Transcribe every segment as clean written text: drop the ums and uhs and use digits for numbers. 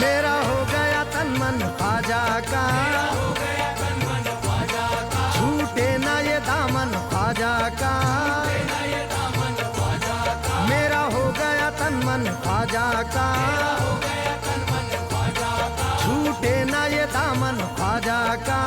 मेरा हो गया तन मन ख्वाजा का, छूटे ना ये दामन ख्वाजा का। मेरा हो गया तन मन ख्वाजा का, छूटे ना ये दामन ख्वाजा का।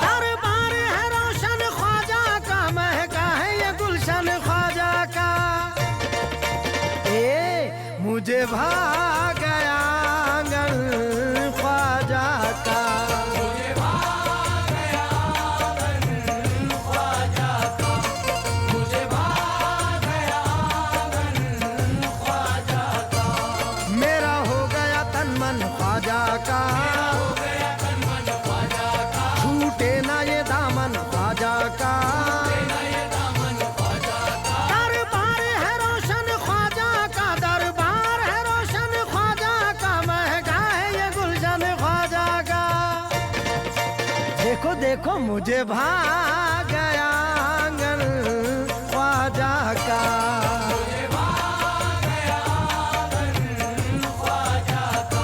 दरबार है रोशन ख्वाजा का, महका है ये गुलशन ख्वाजा का। मुझे भा गया आंगन ख्वाजा का, मुझे भा गया आंगन ख्वाजा का, मुझे भा गया आंगन ख्वाजा का। मेरा हो गया तन मन ख्वाजा का, छूटे ना ये दामन ख्वाजा का। देखो देखो मुझे भा गया आंगन ख्वाजा का, मुझे भा गया आंगन ख्वाजा का,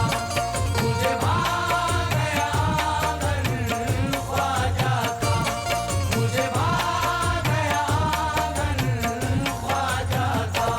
मुझे भा गया आंगन ख्वाजा का, मुझे भा गया आंगन ख्वाजा का।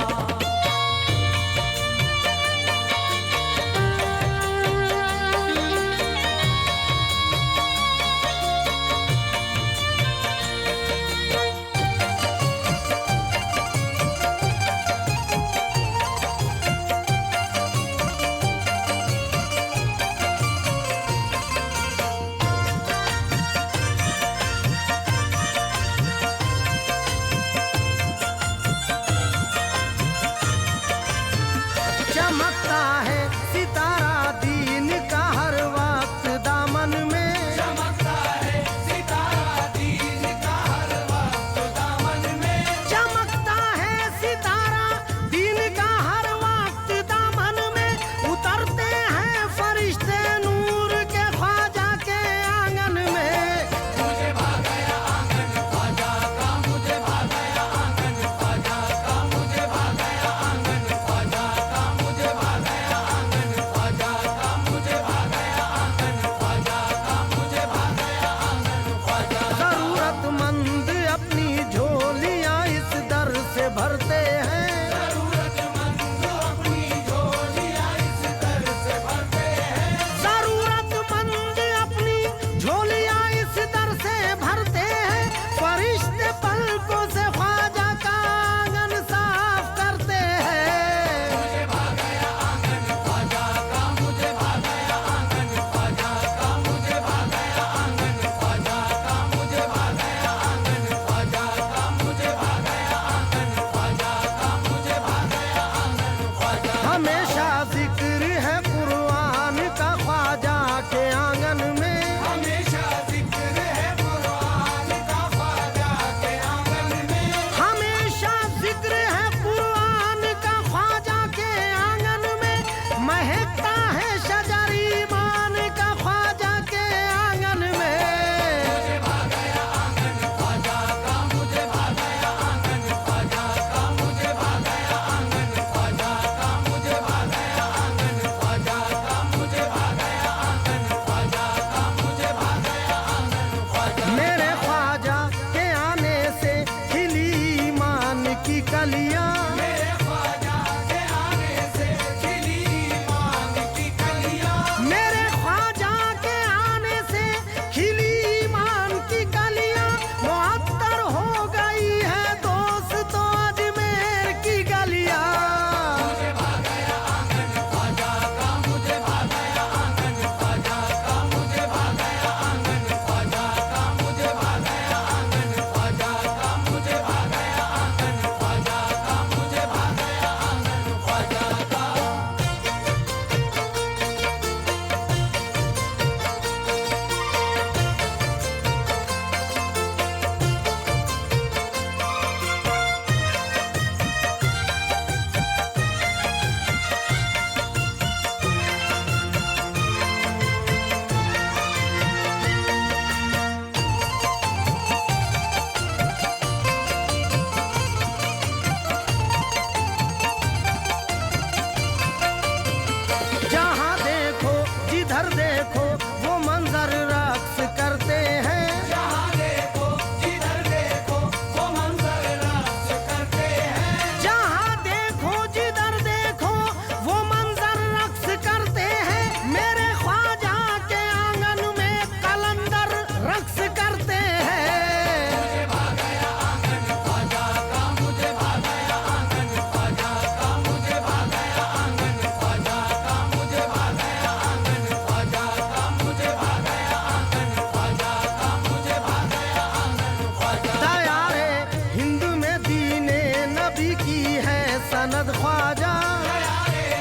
ख्वाजा।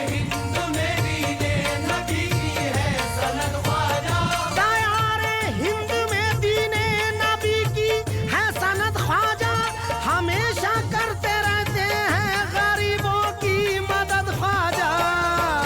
हिंद में दीने नबी की है सनद ख्वाजा। दयारे हिंद में दीने नबी की है सनद ख्वाजा। हमेशा करते रहते हैं गरीबों की मदद ख्वाजा।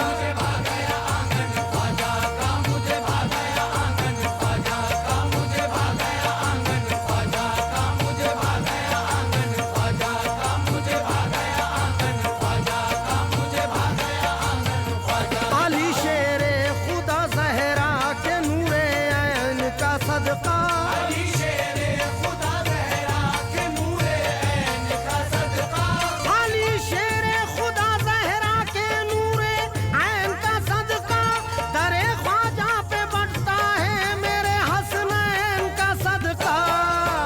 मुझे भा गया आंगन ख्वाजा का, मुझे भा गया आंगन ख्वाजा का, मुझे भा गया आंगन ख्वाजा का, मुझे भा गया आंगन ख्वाजा का, मुझे भा गया आंगन ख्वाजा का, मुझे भा गया आंगन ख्वाजा। अली शेरे खुदा जहरा के नूरे ऐन का सदका। अली शेरे खुदा ज़हरा के नूरे ऐन का सदका। अली शेरे खुदा जहरा के नूरे ऐन का सदका। दरे ख्वाजा पे बढ़ता है मेरे हसनैन का सदका।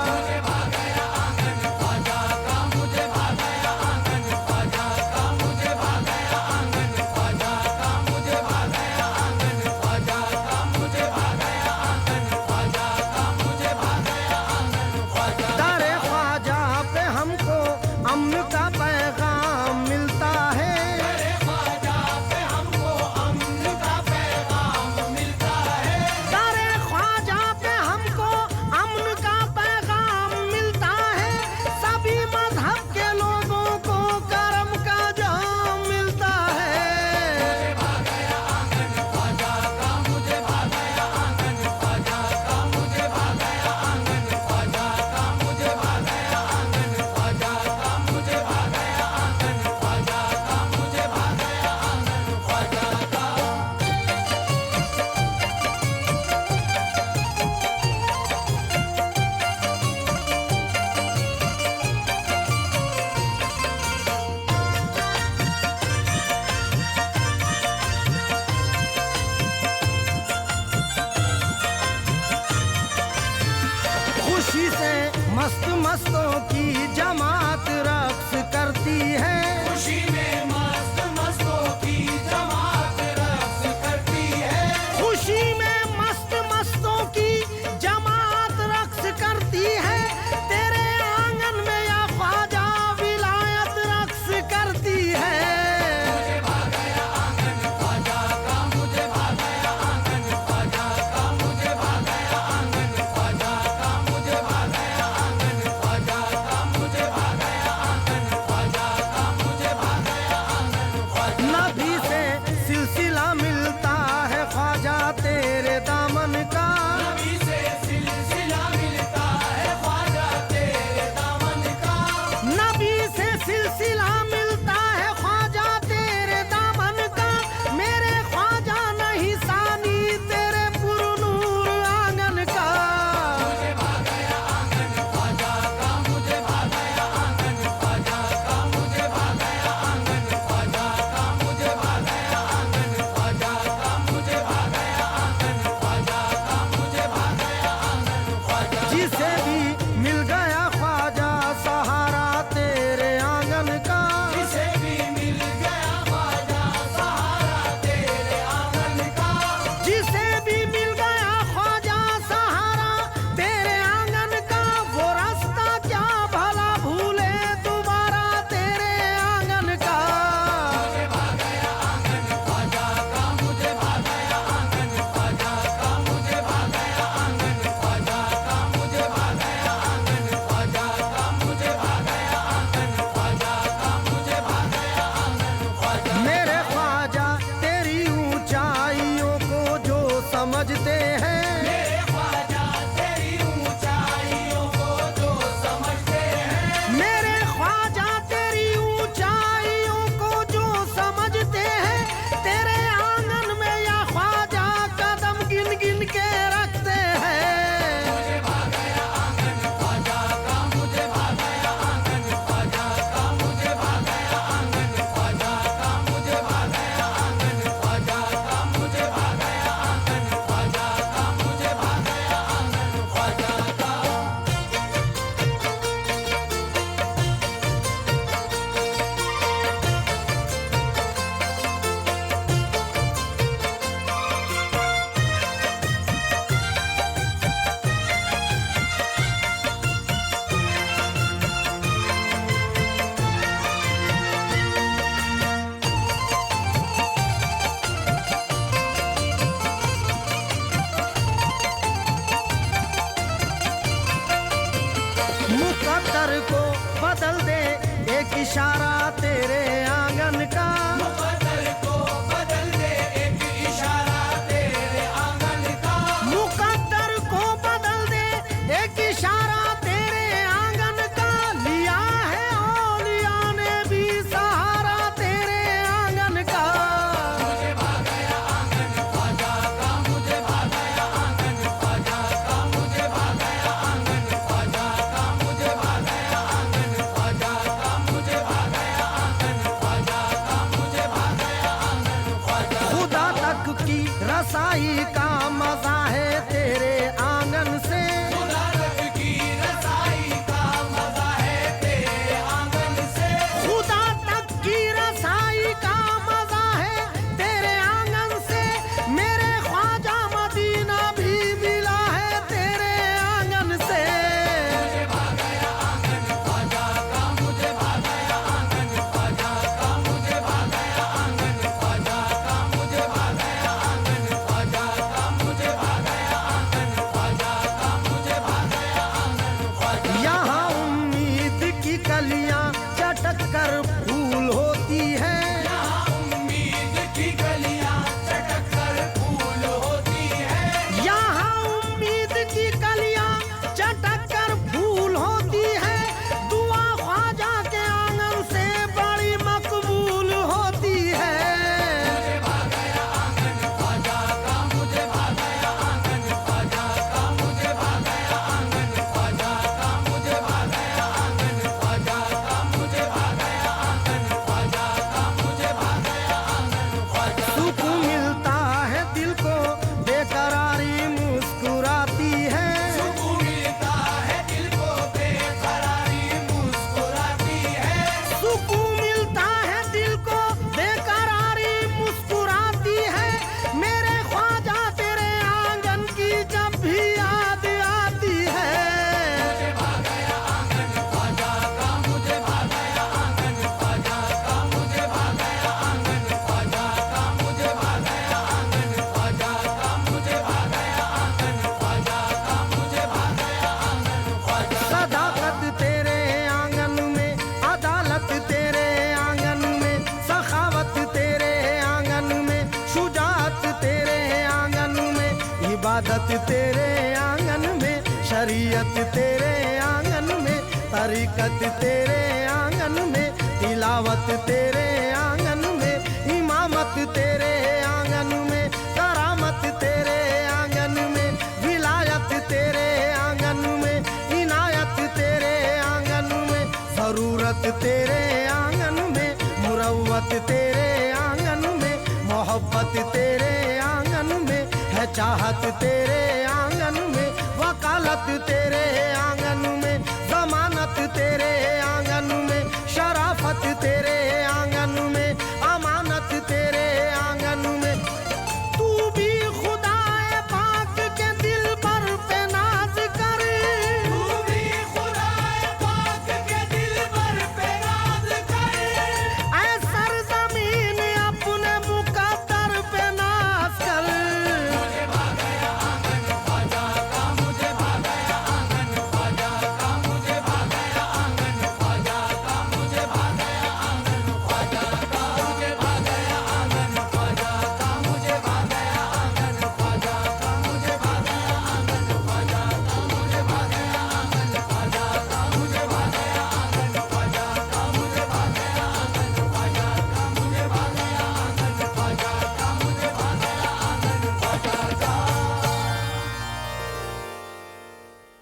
मुझे भा गया आंगन ख्वाजा का, मुझे भा गया आंगन ख्वाजा का, मुझे भा गया आंगन ख्वाजा का, मुझे भा गया आंगन ख्वाजा का, मुझे भा गया आंगन ख्वाजा का, मुझे भा गया आंगन ख्वाजा। दरे ख्वाजा पे हमको अम्न का पैगाम मिलता है। अरे ख्वाजा पे हमको अमन का पैगाम मिलता है। दरे ख्वाजा पे हमको अम्न का पैगाम मिलता है। सभी मजहब के लोगों को करम का जाम मिलता है। मुझे भा गया आंगन ख्वाजा का, मुझे भा गया आंगन ख्वाजा का, मुझे भा गया आंगन ख्वाजा का, मुझे भा गया आंगन ख्वाजा का, मुझे भा गया आंगन ख्वाजा का, मुझे भा गया आंगन ख्वाजा का। खुशी से मस्त मस्तों की जमात रक्स करती है। खुशी में मस्त मस्तों की जमात रक्स करती है। खुशी में मस्त मस्तों की जमात रक्स करती है। तेरे आंगन में या ख्वाजा विलायत रक्स करती है। मुझे भा गया आंगन ख्वाजा का, मुझे भा गया आंगन ख्वाजा का, मुझे भा गया आंगन ख्वाजा का, मुझे भा गया आंगन ख्वाजा का, मुझे भा गया आंगन ख्वाजा का, मुझे भा गया आंगन ख्वाजा। नबी से सिलसिला मिलता है ख्वाजा तेरे दामन का। नबी से सिलसिला मिलता है ख्वाजा तेरे दामन का। नबी से सिलसिला मिलता है ख्वाजा तेरे दामन का। मेरे ख्वाजा नहीं सानी तेरे पुरनूर आंगन का। मुझे भा गया आंगन ख्वाजा का, मुझे भा गया आंगन ख्वाजा का, मुझे भा गया आंगन ख्वाजा का, मुझे भा इशारा तेरे आंगन का, मुकद्दर को बदल दे एक इशारा तेरे आंगन का, मुकद्दर को बदल दे एक इशारा तेरे आंगन का। लिया है औलिया ने भी सहारा तेरे आंगन का। मुझे भा गया आंगन ख्वाजा का, मुझे भा गया आंगन ख्वाजा का, मुझे भा गया आंगन ख्वाजा का, मुझे भा गया आंगन ख्वाजा का, मुझे भा गया आंगन ख्वाजा का, मुझे भा गया आंगन ख्वाजा। खुदा तक की रसाई का मजा है तेरे आंगन से, खुदा तक की रसाई का मजा है तेरे आंगन से, खुदा तक की रसाई का मजा है तेरे आंगन से। मेरे ख्वाजा मदीना भी मिला है तेरे आंगन से। मुझे भा गया आंगन ख्वाजा का, मुझे भा गया आंगन ख्वाजा का, मुझे भा गया आंगन ख्वाजा का, मुझे भा गया आंगन ख्वाजा का, मुझे भा गया आंगन ख्वाजा का, मुझे भा गया आंगन ख्वाजा। यहाँ उम्मीद की कलियां चटक कर फूल होती है, यहाँ उम्मीद की गलियां चटक कर फूल होती है, यहाँ उम्मीद की कलियां चटक कर फूल होती है। दुआ ख्वाजा के आंगन से बड़ी मकबूल होती है। मुझे भा गया आंगन ख्वाजा का, मुझे भा गया आंगन ख्वाजा का, मुझे भा गया आंगन ख्वाजा का, मुझे भा गया आंगन ख्वाजा का, मुझे भा गया आंगन ख्वाजा का, मुझे भा गया आंगन ख्वाजा। सुकून मिलता है दिल को बेकरारी मुस्कुराती है, सुकून मिलता है दिल को बेकरारी मुस्कुराती है, सुकून मिलता है दिल को बेकरारी मुस्कुराती है। मेरे ख्वाजा तेरे आंगन की जब भी याद आती है। मुझे भा गया आंगन ख्वाजा का, मुझे भा गया आंगन ख्वाजा का, मुझे भा गया आंगन ख्वाजा का, मुझे भा गया आंगन ख्वाजा का, मुझे भा गया आंगन ख्वाजा का, मुझे भा गया आंगन ख्वाजा। सदाकत तेरे आंगन में, अदालत तेरे आंगन में, सखावत तेरे आंगन में, शुजाअत तेरे आंगन में, इबादत तेरे आंगन में, शरीयत तेरे आंगन में, तरीकत तेरे आंगन में, तिलावत तेरे आंगन में, इमामत तेरे आंगन में, करामत तेरे आंगन में, विलायत तेरे आंगन में, इनायत तेरे आंगन में, जरूरत तेरे आंगन में, मुरव्वत तेरे आंगन में, मोहब्बत तेरे आंगन में, है चाहत तेरे आंगन में, वकालत तेरे आंगन में, जमानत तेरे आंगन में, शराफत तेरे